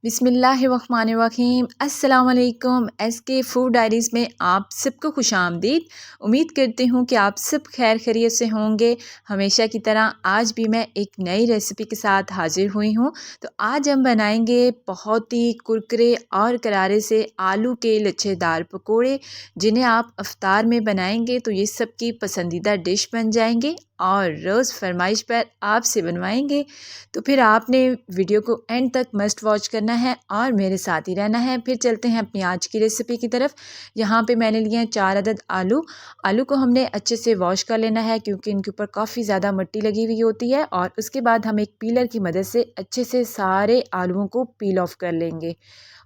बिस्मिल्लाहिर्रहमानिर्रहीम। अस्सलाम वालेकुम। SK फूड डायरीज़ में आप सबको खुशामदीद। उम्मीद करती हूँ कि आप सब खैर खैरियत से होंगे। हमेशा की तरह आज भी मैं एक नई रेसिपी के साथ हाज़िर हुई हूँ। तो आज हम बनाएंगे बहुत ही कुरकुरे और करारे से आलू के लच्छेदार पकोड़े, जिन्हें आप अफ्तार में बनाएंगे तो ये सबकी पसंदीदा डिश बन जाएंगे और रोज़ फरमाइश पर आपसे बनवाएंगे। तो फिर आपने वीडियो को एंड तक मस्ट वॉच करना है और मेरे साथ ही रहना है। फिर चलते हैं अपनी आज की रेसिपी की तरफ। यहाँ पे मैंने लिए हैं 4 अदद आलू को हमने अच्छे से वॉश कर लेना है, क्योंकि इनके ऊपर काफ़ी ज़्यादा मिट्टी लगी हुई होती है। और उसके बाद हम एक पीलर की मदद से अच्छे से सारे आलूओं को पील ऑफ कर लेंगे।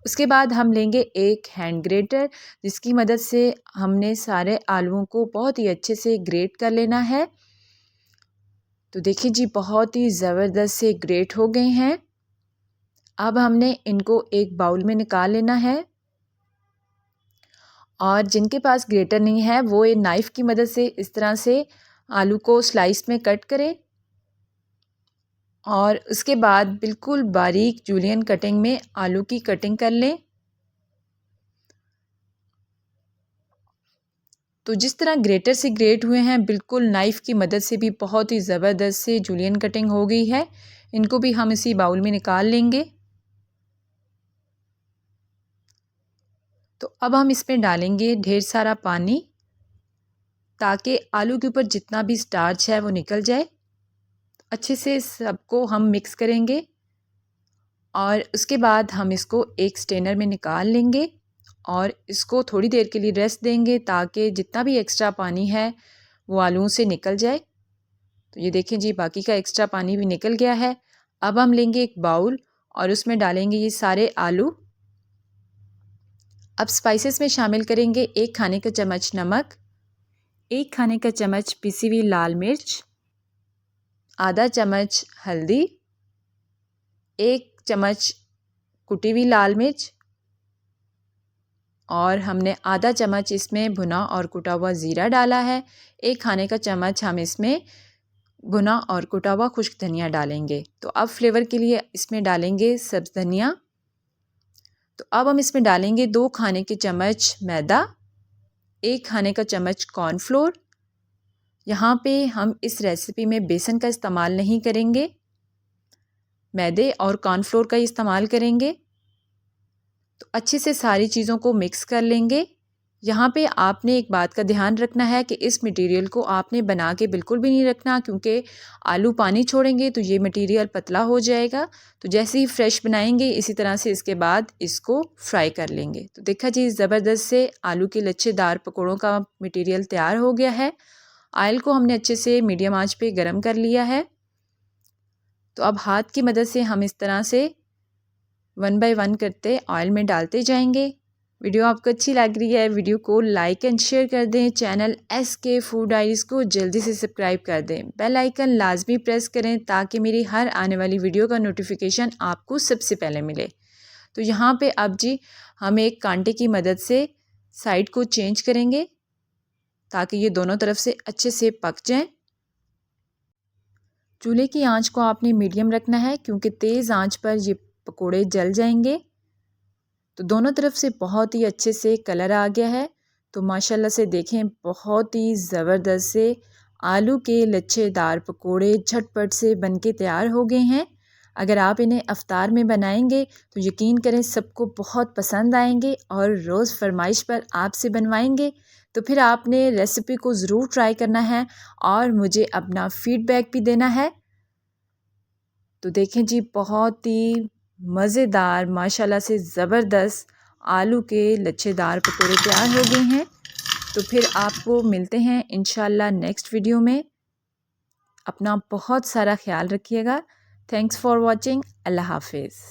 उसके बाद हम लेंगे एक हैंड ग्रेटर, जिसकी मदद से हमने सारे आलूओं को बहुत ही अच्छे से ग्रेट कर लेना है। तो देखिए जी, बहुत ही ज़बरदस्त से ग्रेट हो गए हैं। अब हमने इनको एक बाउल में निकाल लेना है। और जिनके पास ग्रेटर नहीं है वो ये नाइफ़ की मदद से इस तरह से आलू को स्लाइस में कट करें और उसके बाद बिल्कुल बारीक जूलियन कटिंग में आलू की कटिंग कर लें। तो जिस तरह ग्रेटर से ग्रेट हुए हैं, बिल्कुल नाइफ़ की मदद से भी बहुत ही ज़बरदस्त से जूलियन कटिंग हो गई है। इनको भी हम इसी बाउल में निकाल लेंगे। तो अब हम इसमें डालेंगे ढेर सारा पानी, ताकि आलू के ऊपर जितना भी स्टार्च है वो निकल जाए। अच्छे से सबको हम मिक्स करेंगे और उसके बाद हम इसको एक स्ट्रेनर में निकाल लेंगे और इसको थोड़ी देर के लिए रेस्ट देंगे, ताकि जितना भी एक्स्ट्रा पानी है वो आलूओं से निकल जाए। तो ये देखें जी, बाकी का एक्स्ट्रा पानी भी निकल गया है। अब हम लेंगे एक बाउल और उसमें डालेंगे ये सारे आलू। अब स्पाइसेस में शामिल करेंगे 1 खाने का चम्मच नमक, 1 खाने का चम्मच पिसी हुई लाल मिर्च, आधा चम्मच हल्दी, 1 चम्मच कुटी हुई लाल मिर्च और हमने आधा चम्मच इसमें भुना और कुटा हुआ ज़ीरा डाला है। 1 खाने का चम्मच हम इसमें भुना और कुटा हुआ खुश्क धनिया डालेंगे। तो अब फ्लेवर के लिए इसमें डालेंगे सब्ज़ धनिया। तो अब हम इसमें डालेंगे 2 खाने के चम्मच मैदा, 1 खाने का चम्मच कॉर्नफ्लोर। यहाँ पे हम इस रेसिपी में बेसन का इस्तेमाल नहीं करेंगे, मैदे और कॉर्नफ्लोर का इस्तेमाल करेंगे। तो अच्छे से सारी चीज़ों को मिक्स कर लेंगे। यहाँ पे आपने एक बात का ध्यान रखना है कि इस मटेरियल को आपने बना के बिल्कुल भी नहीं रखना, क्योंकि आलू पानी छोड़ेंगे तो ये मटेरियल पतला हो जाएगा। तो जैसे ही फ्रेश बनाएंगे इसी तरह से इसके बाद इसको फ्राई कर लेंगे। तो देखा जी, ज़बरदस्त से आलू के लच्छेदार पकौड़ों का मटेरियल तैयार हो गया है। ऑयल को हमने अच्छे से मीडियम आंच पे गरम कर लिया है। तो अब हाथ की मदद से हम इस तरह से 1 बाय 1 करते ऑयल में डालते जाएंगे। वीडियो आपको अच्छी लग रही है, वीडियो को लाइक एंड शेयर कर दें। चैनल SK फूड डायरीज़ को जल्दी से सब्सक्राइब कर दें। बेल आइकन लाजमी प्रेस करें, ताकि मेरी हर आने वाली वीडियो का नोटिफिकेशन आपको सबसे पहले मिले। तो यहाँ पे अब जी हम एक कांटे की मदद से साइड को चेंज करेंगे, ताकि ये दोनों तरफ से अच्छे से पक जाएं। चूल्हे की आंच को आपने मीडियम रखना है, क्योंकि तेज़ आंच पर ये पकोड़े जल जाएंगे। तो दोनों तरफ से बहुत ही अच्छे से कलर आ गया है। तो माशाल्लाह से देखें, बहुत ही ज़बरदस्त से आलू के लच्छेदार पकोड़े झटपट से बनके तैयार हो गए हैं। अगर आप इन्हें अफ्तार में बनाएंगे तो यकीन करें सबको बहुत पसंद आएंगे और रोज़ फरमाइश पर आपसे बनवाएंगे। तो फिर आपने रेसिपी को ज़रूर ट्राई करना है और मुझे अपना फ़ीडबैक भी देना है। तो देखें जी, बहुत ही मज़ेदार माशाल्लाह से ज़बरदस्त आलू के लच्छेदार पकौड़े तैयार हो गए हैं। तो फिर आपको मिलते हैं इंशाल्लाह नेक्स्ट वीडियो में। अपना बहुत सारा ख्याल रखिएगा। Thanks for watching. अल्लाह हाफिज़।